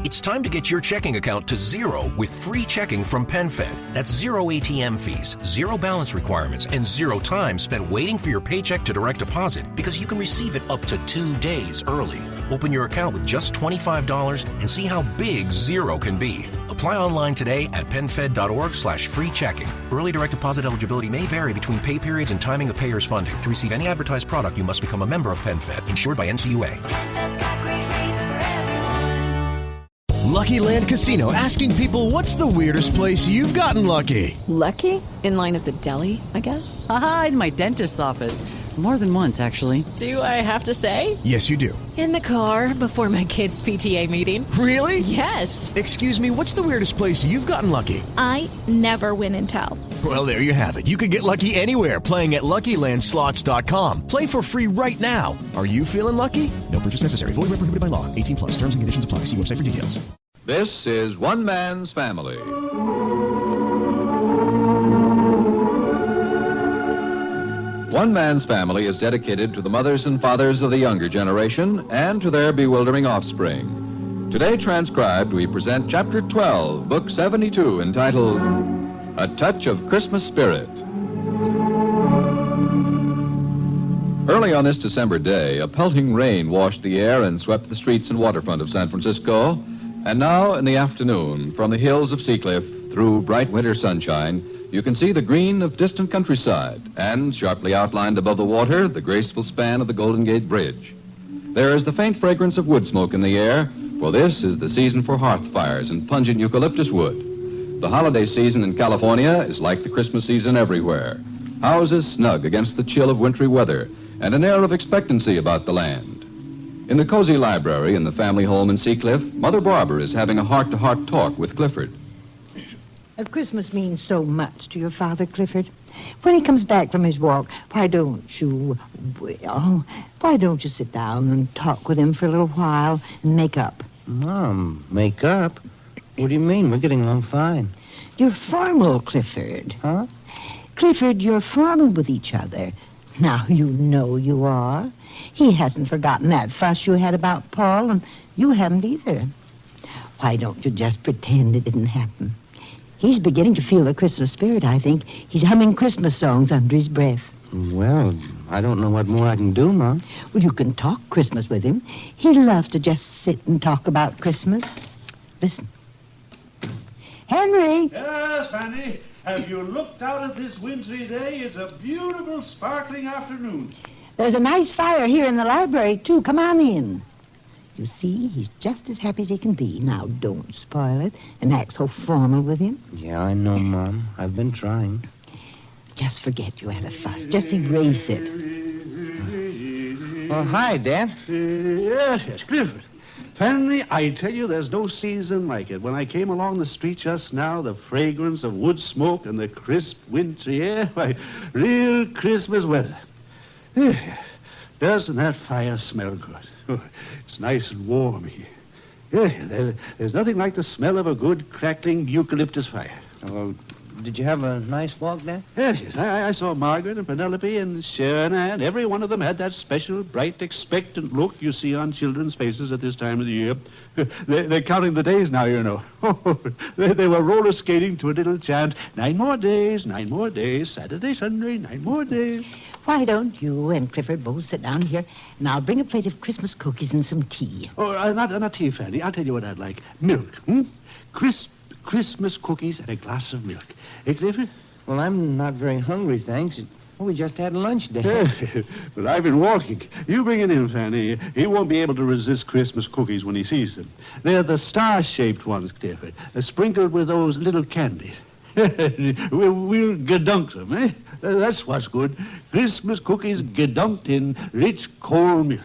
It's time to get your checking account to zero with free checking from PenFed. That's zero ATM fees, zero balance requirements, and zero time spent waiting for your paycheck to direct deposit because you can receive it up to 2 days early. Open your account with just $25 and see how big zero can be. Apply online today at PenFed.org/free checking. Early direct deposit eligibility may vary between pay periods and timing of payers' funding. To receive any advertised product, you must become a member of PenFed, insured by NCUA. PenFed's got great rates for everyone. Lucky Land Casino, asking people, what's the weirdest place you've gotten lucky? Lucky? In line at the deli, I guess? Aha, in my dentist's office. More than once, actually. Do I have to say? Yes, you do. In the car before my kids' PTA meeting. Really? Yes. Excuse me, what's the weirdest place you've gotten lucky? I never win and tell. Well, there you have it. You can get lucky anywhere, playing at LuckyLandSlots.com. Play for free right now. Are you feeling lucky? No purchase necessary. Void where prohibited by law. 18 plus. Terms and conditions apply. See website for details. This is One Man's Family. One Man's Family is dedicated to the mothers and fathers of the younger generation and to their bewildering offspring. Today transcribed, we present Chapter 12, Book 72, entitled A Touch of Christmas Spirit. Early on this December day, a pelting rain washed the air and swept the streets and waterfront of San Francisco. And now, in the afternoon, from the hills of Seacliff through bright winter sunshine, you can see the green of distant countryside, and sharply outlined above the water, the graceful span of the Golden Gate Bridge. There is the faint fragrance of wood smoke in the air, for this is the season for hearth fires and pungent eucalyptus wood. The holiday season in California is like the Christmas season everywhere. Houses snug against the chill of wintry weather, and an air of expectancy about the land. In the cozy library in the family home in Seacliff, Mother Barbara is having a heart-to-heart talk with Clifford. Christmas means so much to your father, Clifford. When he comes back from his walk, why don't you sit down and talk with him for a little while and make up? Mom, make up? What do you mean? We're getting along fine. You're formal, Clifford. Huh? Clifford, you're formal with each other. Now you know you are. He hasn't forgotten that fuss you had about Paul, and you haven't either. Why don't you just pretend it didn't happen? He's beginning to feel the Christmas spirit, I think. He's humming Christmas songs under his breath. Well, I don't know what more I can do, Mom. Well, you can talk Christmas with him. He loves to just sit and talk about Christmas. Listen. Henry! Yes, Fanny. Have you looked out at this wintry day? It's a beautiful, sparkling afternoon. There's a nice fire here in the library, too. Come on in. You see, he's just as happy as he can be. Now, don't spoil it and act so formal with him. Yeah, I know, Mom. I've been trying. Just forget you had a fuss. Just erase it. Oh, hi, Dad. Yes, Clifford. Fanny, I tell you, there's no season like it. When I came along the street just now, the fragrance of wood smoke and the crisp wintry air, why, real Christmas weather. Doesn't that fire smell good? Oh, it's nice and warm here. There's nothing like the smell of a good, crackling eucalyptus fire. Oh, did you have a nice walk, Dad? Yes. I saw Margaret and Penelope and Sharon, and every one of them had that special, bright, expectant look you see on children's faces at this time of the year. They're counting the days now, you know. They were roller skating to a little chant, 9 more days, Saturday, Sunday, 9 more days. Why don't you and Clifford both sit down here, and I'll bring a plate of Christmas cookies and some tea. Oh, not tea, Fanny. I'll tell you what I'd like. Milk, Crisp Christmas cookies and a glass of milk. Hey, Clifford? Well, I'm not very hungry, thanks. We just had lunch, Dad. But I've been walking. You bring it in, Fanny. He won't be able to resist Christmas cookies when he sees them. They're the star-shaped ones, Clifford, sprinkled with those little candies. We'll gedunk them, eh? That's what's good. Christmas cookies gedunked in rich cold milk.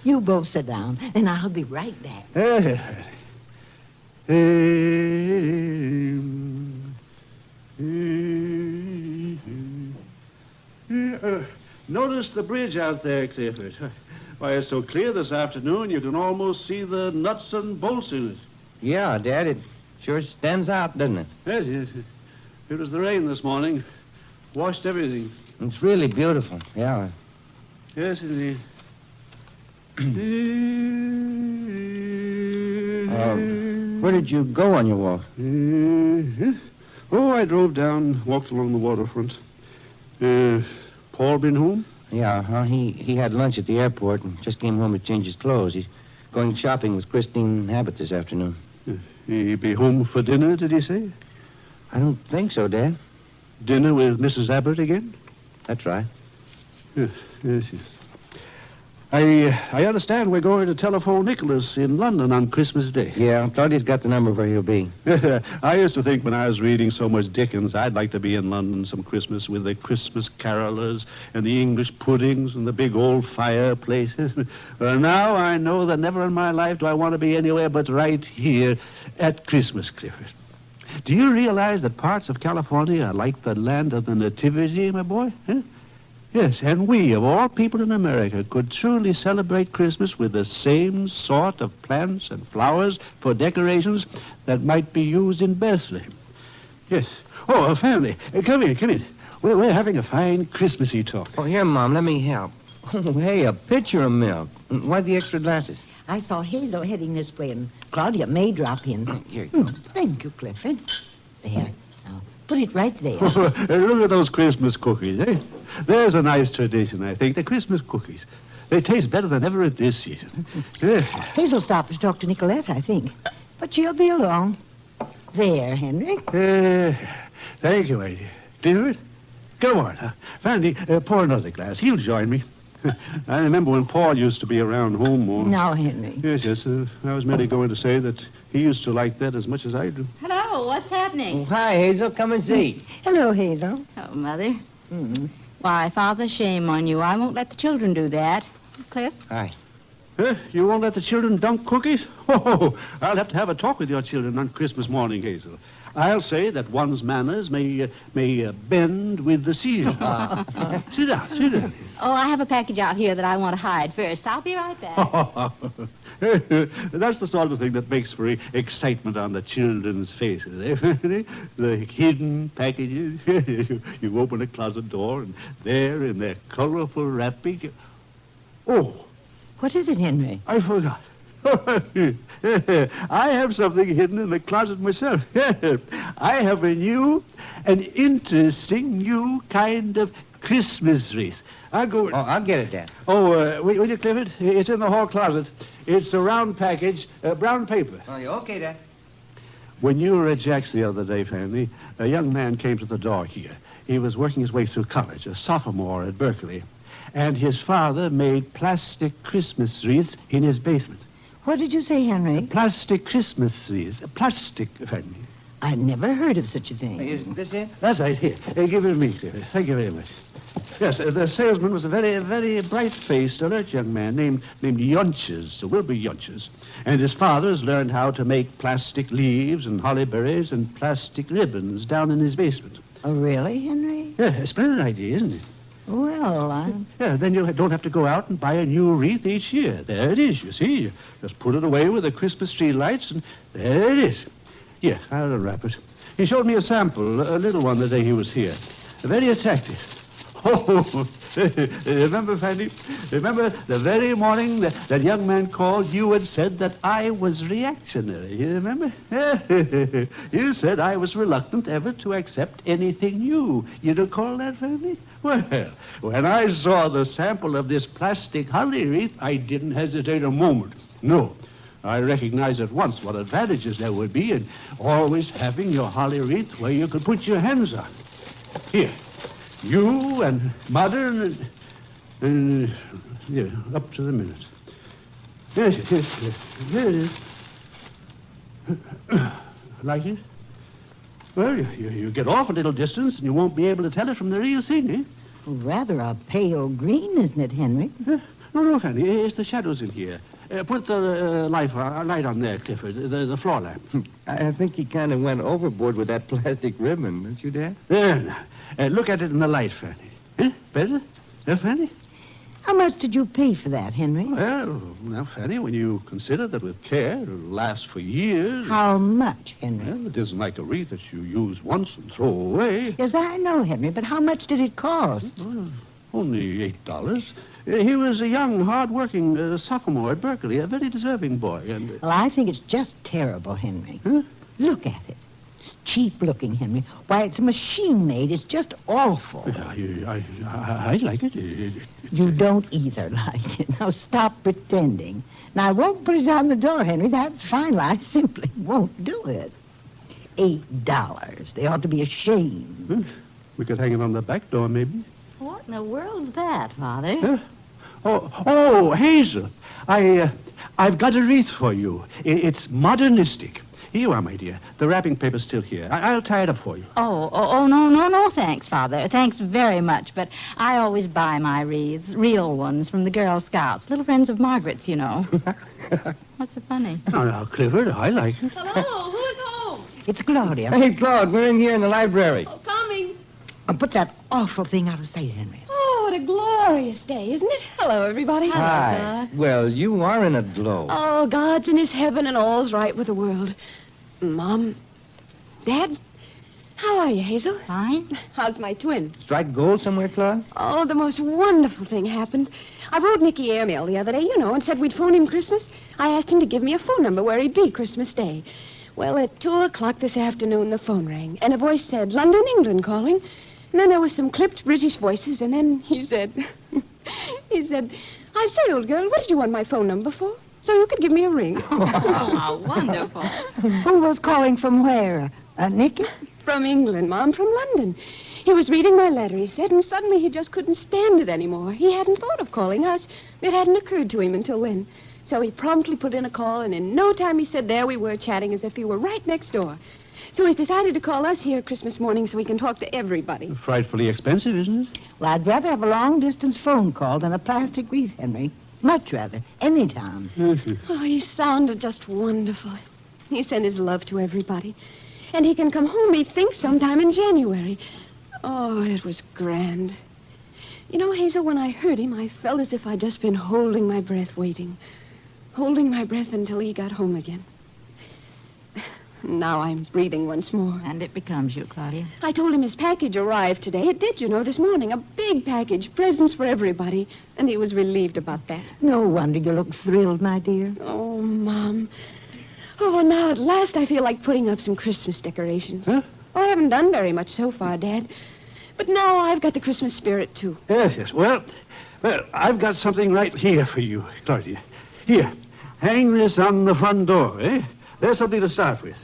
You both sit down, and I'll be right back. Notice the bridge out there, Clifford. Why, it's so clear this afternoon you can almost see the nuts and bolts in it. Yeah, Dad, it sure stands out, doesn't it? Yes. It was the rain this morning. Washed everything. It's really beautiful, yeah. Yes, indeed. Where did you go on your walk? I drove down, walked along the waterfront. Paul been home? Yeah, he had lunch at the airport and just came home to change his clothes. He's going shopping with Christine Abbott this afternoon. He be home for dinner, did he say? I don't think so, Dad. Dinner with Mrs. Abbott again? That's right. Yes. I understand we're going to telephone Nicholas in London on Christmas Day. Yeah, I thought he's got the number where he'll be. I used to think when I was reading so much Dickens, I'd like to be in London some Christmas with the Christmas carolers and the English puddings and the big old fireplaces. Well, now I know that never in my life do I want to be anywhere but right here at Christmas, Clifford. Do you realize that parts of California are like the land of the Nativity, my boy? Huh? Yes, and we, of all people in America, could truly celebrate Christmas with the same sort of plants and flowers for decorations that might be used in Bethlehem. Yes. Oh, family, come in. We're having a fine Christmassy talk. Oh, here, Mom, let me help. Oh, hey, a pitcher of milk. Why the extra glasses? I saw Hazel heading this way, and Claudia may drop in. Here you go. Thank you, Clifford. There. Now, put it right there. Look at those Christmas cookies, eh? There's a nice tradition, I think. The Christmas cookies. They taste better than ever at this season. Hazel stopped to talk to Nicolette, I think. But she'll be along. There, Henry. Thank you, lady. Clifford, come on. Fanny, pour another glass. He'll join me. I remember when Paul used to be around home more. Now, Henry. Yes. I was merely going to say that he used to like that as much as I do. Hello, what's happening? Oh, hi, Hazel. Come and see. Hello, Hazel. Oh, Mother. Why, Father, shame on you. I won't let the children do that. Cliff? Hi. You won't let the children dunk cookies? Oh, I'll have to have a talk with your children on Christmas morning, Hazel. I'll say that one's manners may bend with the season. Sit down. Oh, I have a package out here that I want to hide first. I'll be right back. That's the sort of thing that makes for excitement on the children's faces, eh? The hidden packages. You open a closet door, and there in their colorful wrapping... Oh! What is it, Henry? I forgot. I have something hidden in the closet myself. I have an interesting new kind of Christmas wreath. I'll go... Oh, I'll get it, Dad. Oh, will you, Clifford? It's in the hall closet. It's a round package, brown paper. Oh, you okay, Dad? When you were at Jack's the other day, Fanny, a young man came to the door here. He was working his way through college, a sophomore at Berkeley. And his father made plastic Christmas wreaths in his basement. What did you say, Henry? Plastic Christmas wreaths. Plastic, Fanny. I'd never heard of such a thing. Is this it? That's right. Here. Give it to me, Clifford. Thank you very much. Yes, the salesman was a very, very bright-faced, alert young man named Yunches, Wilbur Yunches. And his father's learned how to make plastic leaves and holly berries and plastic ribbons down in his basement. Oh, really, Henry? Yeah, a splendid idea, isn't it? Well, Yeah, then you don't have to go out and buy a new wreath each year. There it is, you see. You just put it away with the Christmas tree lights, and there it is. Yeah, I'll unwrap it. He showed me a sample, a little one, the day he was here. Very attractive. Oh, remember, Fanny? Remember the very morning that young man called, you had said that I was reactionary. You remember? You said I was reluctant ever to accept anything new. You recall that, Fanny? Well, when I saw the sample of this plastic holly wreath, I didn't hesitate a moment. No. I recognized at once what advantages there would be in always having your holly wreath where you could put your hands on. Here. You and Mother and yeah, up to the minute. Yes. There it is. Like it? Well, you get off a little distance and you won't be able to tell it from the real thing, eh? Rather a pale green, isn't it, Henry? No, Fanny. It's the shadows in here. Put the light on there, Clifford, the floor lamp. I think he kind of went overboard with that plastic ribbon, don't you, Dad? There. Look at it in the light, Fanny. Better? Fanny? How much did you pay for that, Henry? Well, now, Fanny, when you consider that with care it'll last for years... How much, Henry? Well, it isn't like a wreath that you use once and throw away. Yes, I know, Henry, but how much did it cost? Well, only $8. He was a young, hard-working sophomore at Berkeley, a very deserving boy. And Well, I think it's just terrible, Henry. Huh? Look at it. It's cheap-looking, Henry. Why, it's machine-made. It's just awful. I like it. You don't either like it. Now, stop pretending. Now, I won't put it on the door, Henry. That's fine. I simply won't do it. $8. They ought to be ashamed. Huh? We could hang it on the back door, maybe. What in the world's that, Father? Huh? Oh, Hazel. I've got a wreath for you. It's modernistic. Here you are, my dear. The wrapping paper's still here. I'll tie it up for you. Oh, no, thanks, Father. Thanks very much, but I always buy my wreaths, real ones, from the Girl Scouts, little friends of Margaret's, you know. What's so funny? Oh, now, Clifford, I like it. Hello, who's home? It's Claudia. Hey, Claude, we're in here in the library. Oh, coming. Put that awful thing out of sight, Henry. Oh, what a glorious day, isn't it? Hello, everybody. Hi. Well, you are in a glow. Oh, God's in his heaven and all's right with the world. Mom, Dad, how are you, Hazel? Fine. How's my twin? Strike gold somewhere, Claude? Oh, the most wonderful thing happened. I wrote Nicky airmail the other day, and said we'd phone him Christmas. I asked him to give me a phone number where he'd be Christmas Day. Well, at 2:00 this afternoon, the phone rang, and a voice said, London, England calling. And then there was some clipped British voices, and then he said, I say, old girl, what did you want my phone number for? So you could give me a ring. Oh, wonderful. Who was calling from where? Nicky? From England, Mom, from London. He was reading my letter, he said, and suddenly he just couldn't stand it anymore. He hadn't thought of calling us. It hadn't occurred to him until then. So he promptly put in a call, and in no time he said there we were chatting as if he were right next door. So he's decided to call us here Christmas morning so we can talk to everybody. Frightfully expensive, isn't it? Well, I'd rather have a long-distance phone call than a plastic wreath, Henry. Much rather. Anytime. Oh, he sounded just wonderful. He sent his love to everybody. And he can come home, he thinks, sometime in January. Oh, it was grand. You know, Hazel, when I heard him, I felt as if I'd just been holding my breath, waiting. Holding my breath until he got home again. Now I'm breathing once more. And it becomes you, Claudia. I told him his package arrived today. It did, this morning. A big package, presents for everybody. And he was relieved about that. No wonder you look thrilled, my dear. Oh, Mom. Oh, now at last I feel like putting up some Christmas decorations. Huh? Oh, I haven't done very much so far, Dad. But now I've got the Christmas spirit, too. Yes. Well, I've got something right here for you, Claudia. Here, hang this on the front door, eh? There's something to start with.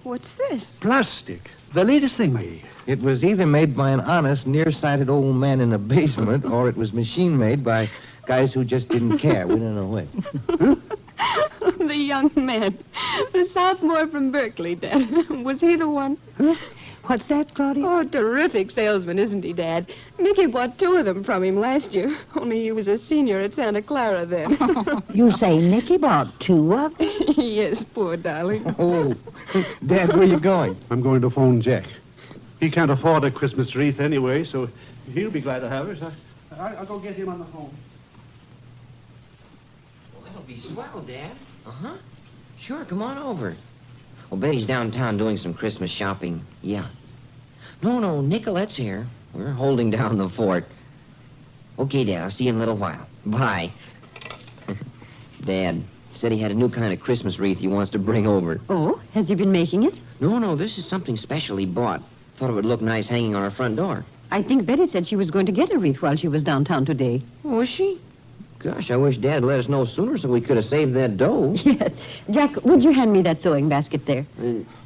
What's this? Plastic. The latest thing, my dear. It was either made by an honest, nearsighted old man in a basement, or it was machine-made by guys who just didn't care. We don't know which. The young man. The sophomore from Berkeley, Dad. Was he the one? Huh? What's that, Claudia? Oh, terrific salesman, isn't he, Dad? Mickey bought 2 of them from him last year. Only he was a senior at Santa Clara then. You say Nicky bought 2 of them? Yes, poor darling. Oh, Dad, where are you going? I'm going to phone Jack. He can't afford a Christmas wreath anyway, so he'll be glad to have it. I'll go get him on the phone. Well, that'll be swell, Dad. Uh-huh. Sure, come on over. Well, Betty's downtown doing some Christmas shopping. Yeah. No, Nicolette's here. We're holding down the fort. Okay, Dad, I'll see you in a little while. Bye. Dad said he had a new kind of Christmas wreath he wants to bring over. Oh, has he been making it? No, this is something special he bought. Thought it would look nice hanging on our front door. I think Betty said she was going to get a wreath while she was downtown today. Was she? Gosh, I wish Dad let us know sooner so we could have saved that dough. Yes. Jack, would you hand me that sewing basket there?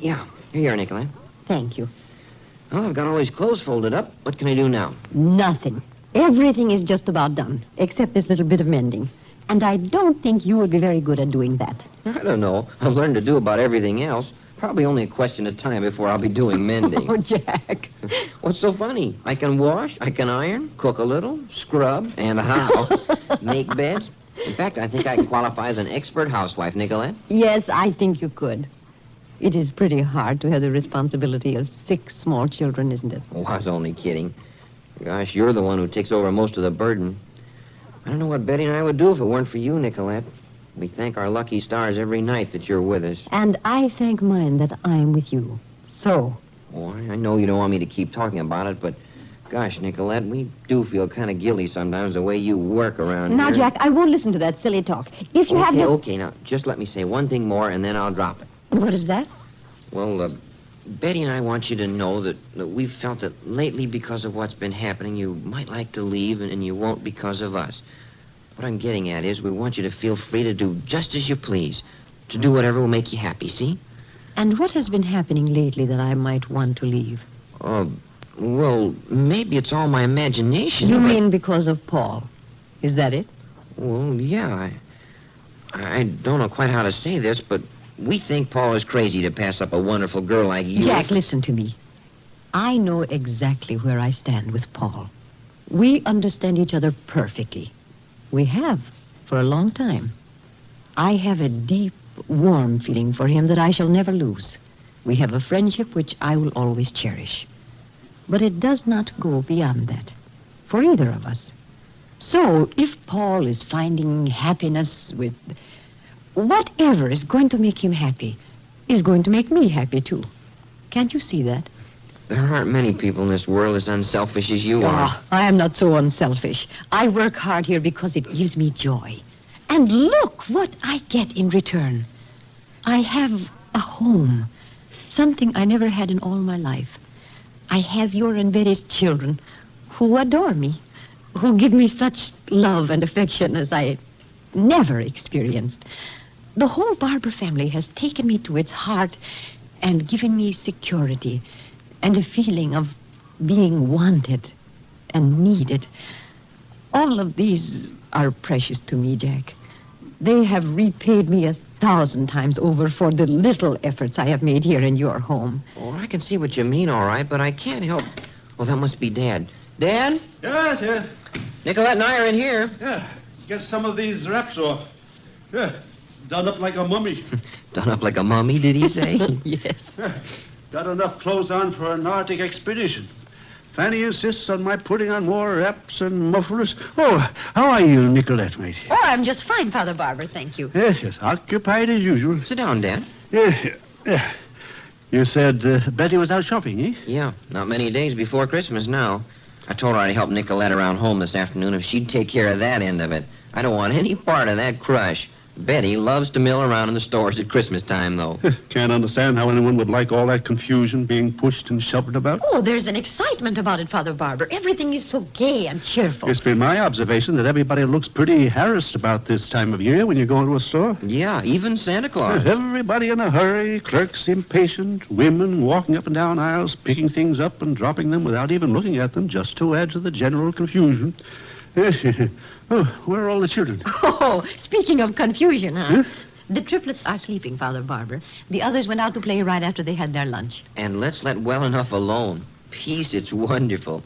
Yeah. Here you are, Nicolette. Thank you. Well, I've got all these clothes folded up. What can I do now? Nothing. Everything is just about done, except this little bit of mending. And I don't think you would be very good at doing that. I don't know. I've learned to do about everything else. Probably only a question of time before I'll be doing mending. Oh, Jack. What's so funny? I can wash, I can iron, cook a little, scrub, and how, make beds. In fact, I think I qualify as an expert housewife, Nicolette. Yes, I think you could. It is pretty hard to have the responsibility of 6 small children, isn't it? Oh, I was only kidding. Gosh, you're the one who takes over most of the burden. I don't know what Betty and I would do if it weren't for you, Nicolette. We thank our lucky stars every night that you're with us. And I thank mine that I'm with you. So. Oh, I know you don't want me to keep talking about it, but Gosh, Nicolette, we do feel kind of guilty sometimes the way you work around Now, here. Jack, I won't listen to that silly talk. If you have no... Okay, now, just let me say one thing more, and then I'll drop it. What is that? Well, Betty and I want you to know that we've felt that lately, because of what's been happening, you might like to leave, and you won't because of us. What I'm getting at is we want you to feel free to do just as you please, to do whatever will make you happy, see? And what has been happening lately that I might want to leave? Well, maybe it's all my imagination. You mean because of Paul? Is that it? Well, yeah. I don't know quite how to say this, but we think Paul is crazy to pass up a wonderful girl like you. Jack, listen to me. I know exactly where I stand with Paul. We understand each other perfectly. We have, for a long time. I have a deep, warm feeling for him that I shall never lose. We have a friendship which I will always cherish. But it does not go beyond that, for either of us. So, if Paul is finding happiness with... whatever is going to make him happy is going to make me happy, too. Can't you see that? There aren't many people in this world as unselfish as you are. I am not so unselfish. I work hard here because it gives me joy. And look what I get in return. I have a home, something I never had in all my life. I have your and Betty's children who adore me, who give me such love and affection as I never experienced. The whole Barber family has taken me to its heart and given me security and a feeling of being wanted and needed. All of these are precious to me, Jack. They have repaid me 1,000 times over for the little efforts I have made here in your home. Oh, I can see what you mean, all right, but I can't help... Well, that must be Dad. Dad? Yes. Nicolette and I are in here. Yeah, get some of these wraps off. Yeah, done up like a mummy. Done up like a mummy, did he say? Yes. Got enough clothes on for an Arctic expedition. Fanny insists on my putting on more wraps and mufflers. Oh, how are you, Nicolette, mate? Oh, I'm just fine, Father Barber, thank you. Yes, occupied as usual. Sit down, Dad. Yeah. You said Betty was out shopping, eh? Yeah, not many days before Christmas now. I told her I'd help Nicolette around home this afternoon if she'd take care of that end of it. I don't want any part of that crush. Betty loves to mill around in the stores at Christmas time, though. Can't understand how anyone would like all that confusion being pushed and shoved about. Oh, there's an excitement about it, Father Barber. Everything is so gay and cheerful. It's been my observation that everybody looks pretty harassed about this time of year when you go into a store. Yeah, even Santa Claus. Everybody in a hurry, clerks impatient, women walking up and down aisles, picking things up and dropping them without even looking at them, just to add to the general confusion. Oh, where are all the children? Oh, speaking of confusion, huh? The triplets are sleeping, Father Barber. The others went out to play right after they had their lunch. And let's let well enough alone. Peace, it's wonderful.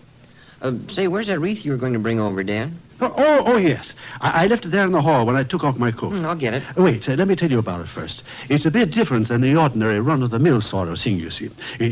Say, where's that wreath you were going to bring over, Dan? Oh, yes. I left it there in the hall when I took off my coat. I'll get it. Wait, let me tell you about it first. It's a bit different than the ordinary run-of-the-mill sort of thing, you see.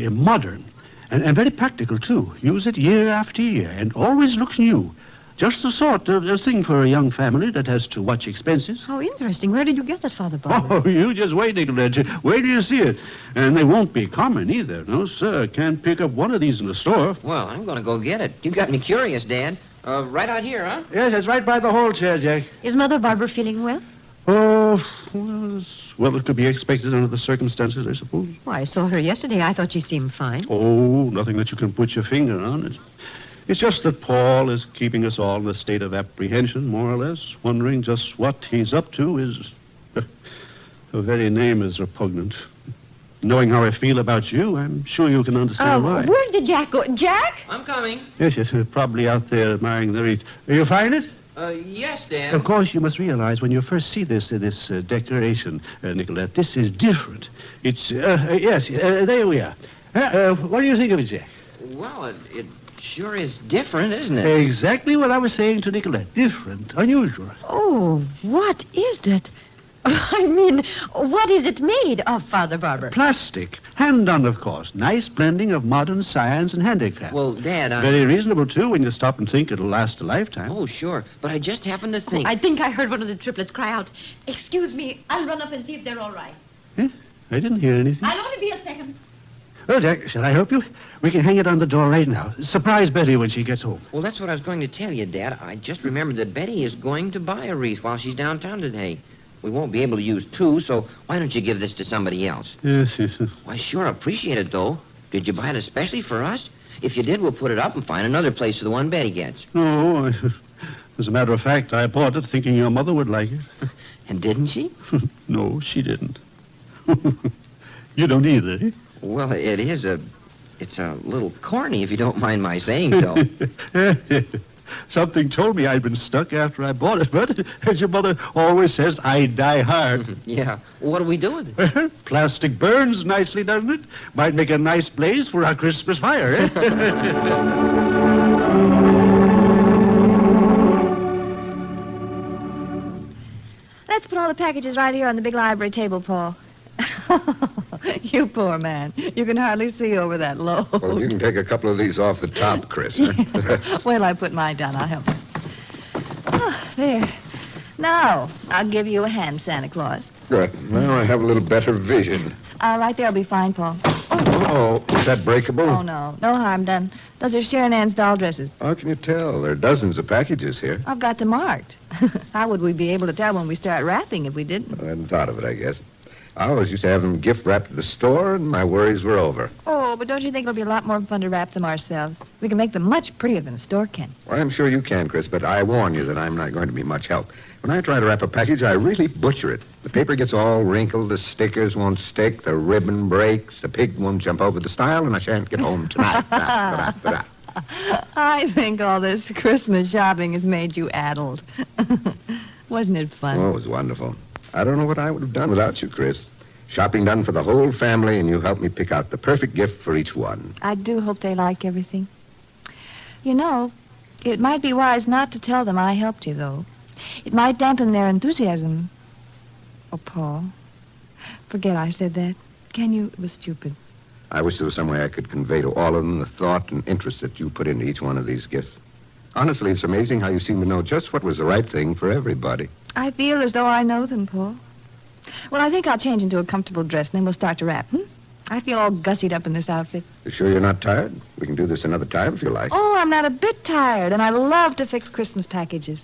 Modern. And very practical, too. Use it year after year, and always looks new. Just the sort of thing for a young family that has to watch expenses. How interesting. Where did you get that, Father Barber? Oh, you just wait, Nicolette. Wait till you see it. And they won't be common either. No, sir. Can't pick up one of these in the store. Well, I'm going to go get it. You got me curious, Dad. Right out here, huh? Yes, it's right by the hall chair, Jack. Is Mother Barber feeling well? Oh, well, it could be expected under the circumstances, I suppose. Well, I saw her yesterday. I thought she seemed fine. Oh, nothing that you can put your finger on. It's just that Paul is keeping us all in a state of apprehension, more or less, wondering just what he's up to is... The very name is repugnant. Knowing how I feel about you, I'm sure you can understand why. Where did Jack go? Jack? I'm coming. Yes, probably out there admiring the wreath. You find it? Yes, Dad. Of course, you must realize when you first see this decoration, Nicolette, this is different. It's, yes, there we are. What do you think of it, Jack? Well, it sure is different, isn't it? Exactly what I was saying to Nicolette. Different, unusual. Oh, what is that? I mean, what is it made of, Father Barber? Plastic. Hand-done, of course. Nice blending of modern science and handicraft. Well, Dad, Very reasonable, too, when you stop and think it'll last a lifetime. Oh, sure. But I just happened to think... I think I heard one of the triplets cry out, "Excuse me, I'll run up and see if they're all right." I didn't hear anything. I'll only be a second. Oh, Jack, shall I help you? We can hang it on the door right now. Surprise Betty when she gets home. Well, that's what I was going to tell you, Dad. I just remembered that Betty is going to buy a wreath while she's downtown today. We won't be able to use two, so why don't you give this to somebody else? Yes. Why, sure appreciate it, though. Did you buy it especially for us? If you did, we'll put it up and find another place for the one Betty gets. No, as a matter of fact, I bought it thinking your mother would like it. And didn't she? No, she didn't. You don't either, eh? Well, it's a little corny, if you don't mind my saying so. Something told me I'd been stuck after I bought it, but as your mother always says, I die hard. Yeah. What do we do with it? Plastic burns nicely, doesn't it? Might make a nice blaze for our Christmas fire, eh? Let's put all the packages right here on the big library table, Paul. You poor man. You can hardly see over that load. Well, you can take a couple of these off the top, Chris. Huh? Wait till I put mine down. I'll help you. Oh, there. Now, I'll give you a hand, Santa Claus. Good. Now I have a little better vision. Right there will be fine, Paul. Oh, is that breakable? Oh, no. No harm done. Those are Sharon Ann's doll dresses. How can you tell? There are dozens of packages here. I've got them marked. How would we be able to tell when we start wrapping if we didn't? I hadn't thought of it, I guess. I always used to have them gift wrapped at the store, and my worries were over. Oh, but don't you think it'll be a lot more fun to wrap them ourselves? We can make them much prettier than a store can. Well, I'm sure you can, Chris, but I warn you that I'm not going to be much help. When I try to wrap a package, I really butcher it. The paper gets all wrinkled, the stickers won't stick, the ribbon breaks, the pig won't jump over the stile, and I shan't get home tonight. I think all this Christmas shopping has made you addled. Wasn't it fun? Oh, it was wonderful. I don't know what I would have done without you, Chris. Shopping done for the whole family, and you helped me pick out the perfect gift for each one. I do hope they like everything. You know, it might be wise not to tell them I helped you, though. It might dampen their enthusiasm. Oh, Paul, forget I said that. Can you? It was stupid. I wish there was some way I could convey to all of them the thought and interest that you put into each one of these gifts. Honestly, it's amazing how you seem to know just what was the right thing for everybody. I feel as though I know them, Paul. Well, I think I'll change into a comfortable dress, and then we'll start to wrap. I feel all gussied up in this outfit. You sure you're not tired? We can do this another time if you like. Oh, I'm not a bit tired, and I love to fix Christmas packages.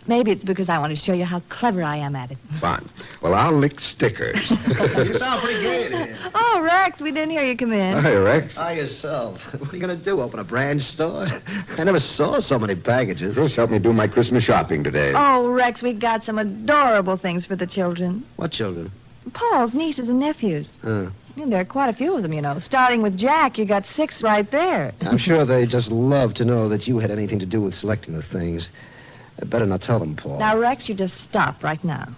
Maybe it's because I want to show you how clever I am at it. Fine. Well, I'll lick stickers. You sound pretty good. Oh, Rex, we didn't hear you come in. Hi, Rex. Hi, yourself. What are you going to do, open a brand store? I never saw so many packages. Just help me do my Christmas shopping today. Oh, Rex, we got some adorable things for the children. What children? Paul's nieces and nephews. Huh. And there are quite a few of them, you know. Starting with Jack, you got 6 right there. I'm sure they just love to know that you had anything to do with selecting the things. I'd better not tell them, Paul. Now, Rex, you just stop right now.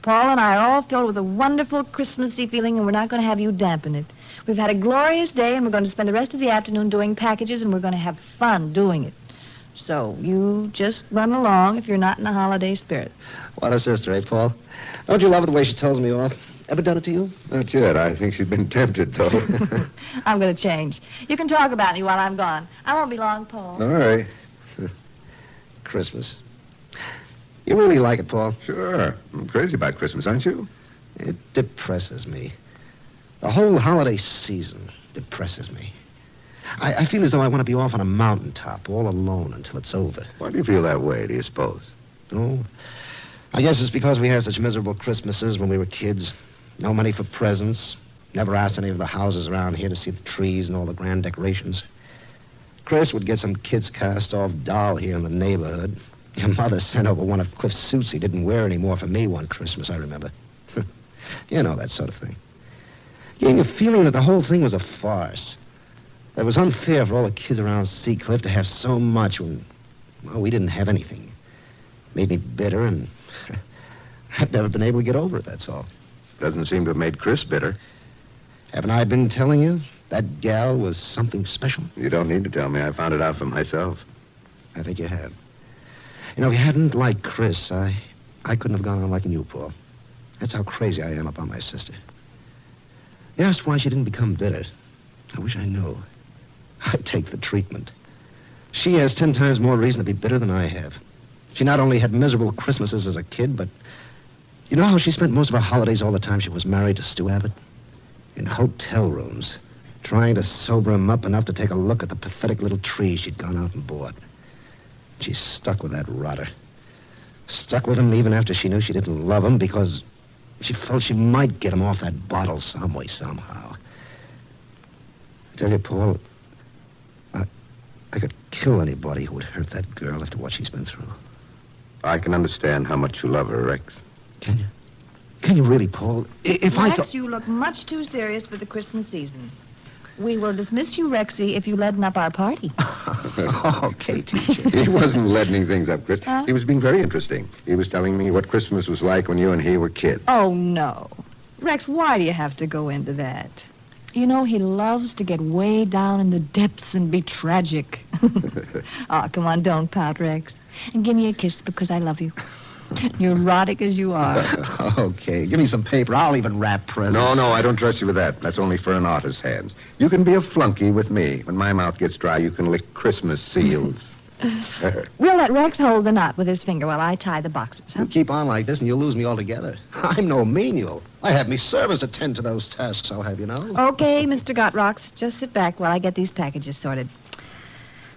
Paul and I are all filled with a wonderful Christmassy feeling, and we're not going to have you dampen it. We've had a glorious day, and we're going to spend the rest of the afternoon doing packages, and we're going to have fun doing it. So you just run along if you're not in the holiday spirit. What a sister, eh, Paul? Don't you love it the way she tells me off? Ever done it to you? Not yet. I think she's been tempted, though. I'm going to change. You can talk about me while I'm gone. I won't be long, Paul. All right. Christmas. You really like it, Paul? Sure. I'm crazy about Christmas, aren't you? It depresses me. The whole holiday season depresses me. I feel as though I want to be off on a mountaintop all alone until it's over. Why do you feel that way, do you suppose? Oh, I guess it's because we had such miserable Christmases when we were kids. No money for presents. Never asked any of the houses around here to see the trees and all the grand decorations. Chris would get some kid's cast-off doll here in the neighborhood. Your mother sent over one of Cliff's suits he didn't wear anymore for me one Christmas, I remember. You know, that sort of thing. Gave me a feeling that the whole thing was a farce. That it was unfair for all the kids around Seacliff to have so much when, well, we didn't have anything. Made me bitter, and I've never been able to get over it, that's all. Doesn't seem to have made Chris bitter. Haven't I been telling you? That gal was something special. You don't need to tell me. I found it out for myself. I think you have. You know, if you hadn't liked Chris, I couldn't have gone on liking you, Paul. That's how crazy I am about my sister. You asked why she didn't become bitter. I wish I knew. I'd take the treatment. She has 10 times more reason to be bitter than I have. She not only had miserable Christmases as a kid, but you know how she spent most of her holidays all the time she was married to Stu Abbott? In hotel rooms, trying to sober him up enough to take a look at the pathetic little tree she'd gone out and bought. She's stuck with that rotter. Stuck with him even after she knew she didn't love him because she felt she might get him off that bottle some way, somehow. I tell you, Paul, I could kill anybody who would hurt that girl after what she's been through. I can understand how much you love her, Rex. Can you? Can you really, Paul? If I Rex, you look much too serious for the Christmas season. We will dismiss you, Rexy, if you leaden up our party. Okay, teacher. He wasn't leadening things up, Chris. Huh? He was being very interesting. He was telling me what Christmas was like when you and he were kids. Oh, no. Rex, why do you have to go into that? You know, he loves to get way down in the depths and be tragic. Oh, come on, don't pout, Rex. And give me a kiss because I love you. Neurotic as you are. Okay, give me some paper. I'll even wrap presents. No, I don't trust you with that. That's only for an artist's hands. You can be a flunky with me. When my mouth gets dry, you can lick Christmas seals. We'll let Rex hold the knot with his finger while I tie the boxes, huh? You keep on like this and you'll lose me altogether. I'm no menial. I have me servants attend to those tasks, I'll have you know. Okay, Mr. Gotrocks, just sit back while I get these packages sorted.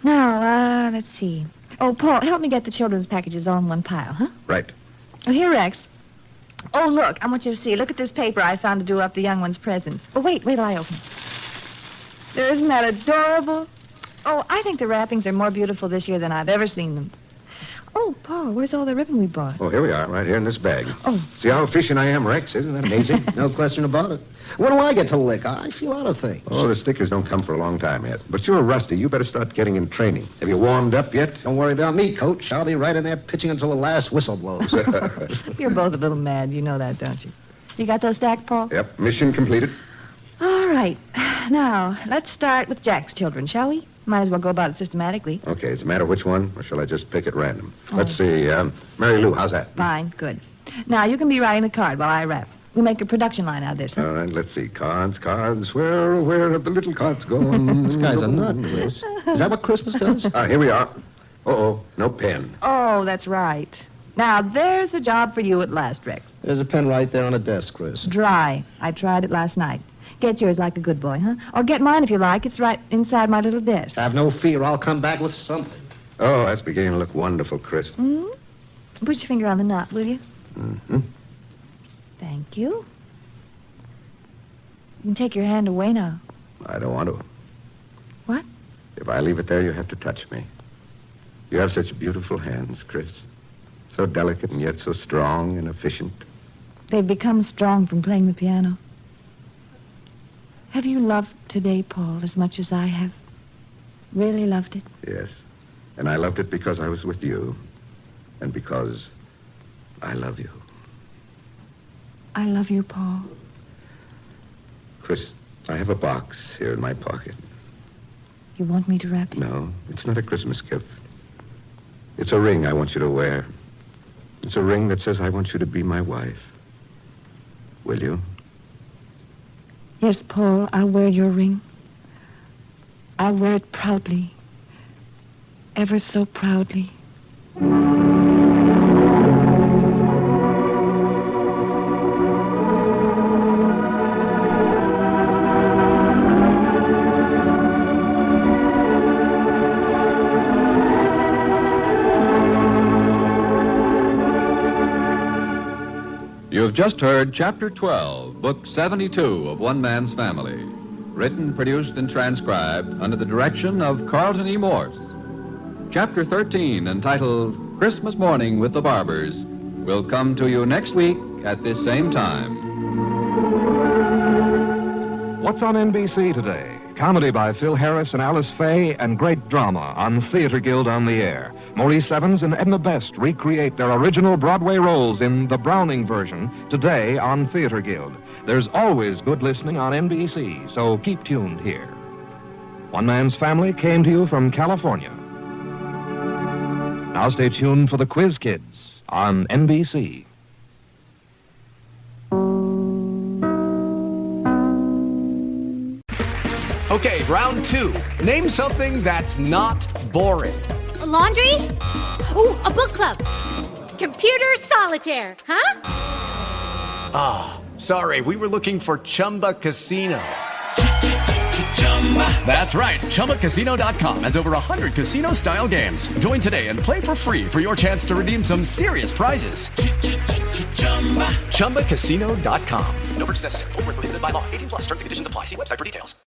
Now, let's see. Oh, Paul, help me get the children's packages all in one pile, huh? Right. Oh, here, Rex. Oh, look, I want you to see. Look at this paper I found to do up the young one's presents. Oh, wait till I open it. Isn't that adorable? Oh, I think the wrappings are more beautiful this year than I've ever seen them. Oh, Paul, where's all the ribbon we bought? Oh, here we are, right here in this bag. Oh. See how efficient I am, Rex? Isn't that amazing? No question about it. When do I get to lick? I feel out of things. Oh, the stickers don't come for a long time yet. But you're rusty. You better start getting in training. Have you warmed up yet? Don't worry about me, Coach. I'll be right in there pitching until the last whistle blows. You're both a little mad. You know that, don't you? You got those stacked, Paul? Yep, mission completed. All right. Now, let's start with Jack's children, shall we? Might as well go about it systematically. Okay, does it matter which one, or shall I just pick at random? Let's see, Mary Lou, how's that? Fine, good. Now, you can be writing the card while I wrap. We'll make a production line out of this, huh? All right, let's see. Cards. Where have the little cards gone? This guy's a nut, Chris. Is that what Christmas does? Here we are. Uh-oh, no pen. Oh, that's right. Now, there's a job for you at last, Rex. There's a pen right there on the desk, Chris. Dry. I tried it last night. Get yours like a good boy, huh? Or get mine if you like. It's right inside my little desk. Have no fear. I'll come back with something. Oh, that's beginning to look wonderful, Chris. Hmm? Put your finger on the knot, will you? Mm-hmm. Thank you. You can take your hand away now. I don't want to. What? If I leave it there, you have to touch me. You have such beautiful hands, Chris. So delicate and yet so strong and efficient. They've become strong from playing the piano. Have you loved today, Paul, as much as I have? Really loved it? Yes. And I loved it because I was with you. And because I love you. I love you, Paul. Chris, I have a box here in my pocket. You want me to wrap it? No, it's not a Christmas gift. It's a ring I want you to wear. It's a ring that says I want you to be my wife. Will you? Yes, Paul, I'll wear your ring. I'll wear it proudly. Ever so proudly. You've just heard Chapter 12, Book 72 of One Man's Family. Written, produced, and transcribed under the direction of Carlton E. Morse. Chapter 13, entitled Christmas Morning with the Barbers, will come to you next week at this same time. What's on NBC today? Comedy by Phil Harris and Alice Faye, and great drama on Theater Guild on the Air. Maurice Evans and Edna Best recreate their original Broadway roles in the Browning version today on Theater Guild. There's always good listening on NBC, so keep tuned here. One Man's Family came to you from California. Now stay tuned for the Quiz Kids on NBC. Okay, round two. Name something that's not boring. A laundry? Ooh, a book club. Computer solitaire, huh? Ah, sorry, we were looking for Chumba Casino. That's right. ChumbaCasino.com has over 100 casino-style games. Join today and play for free for your chance to redeem some serious prizes. ChumbaCasino.com. No purchase necessary. Void where prohibited by law. 18+ terms and conditions apply. See website for details.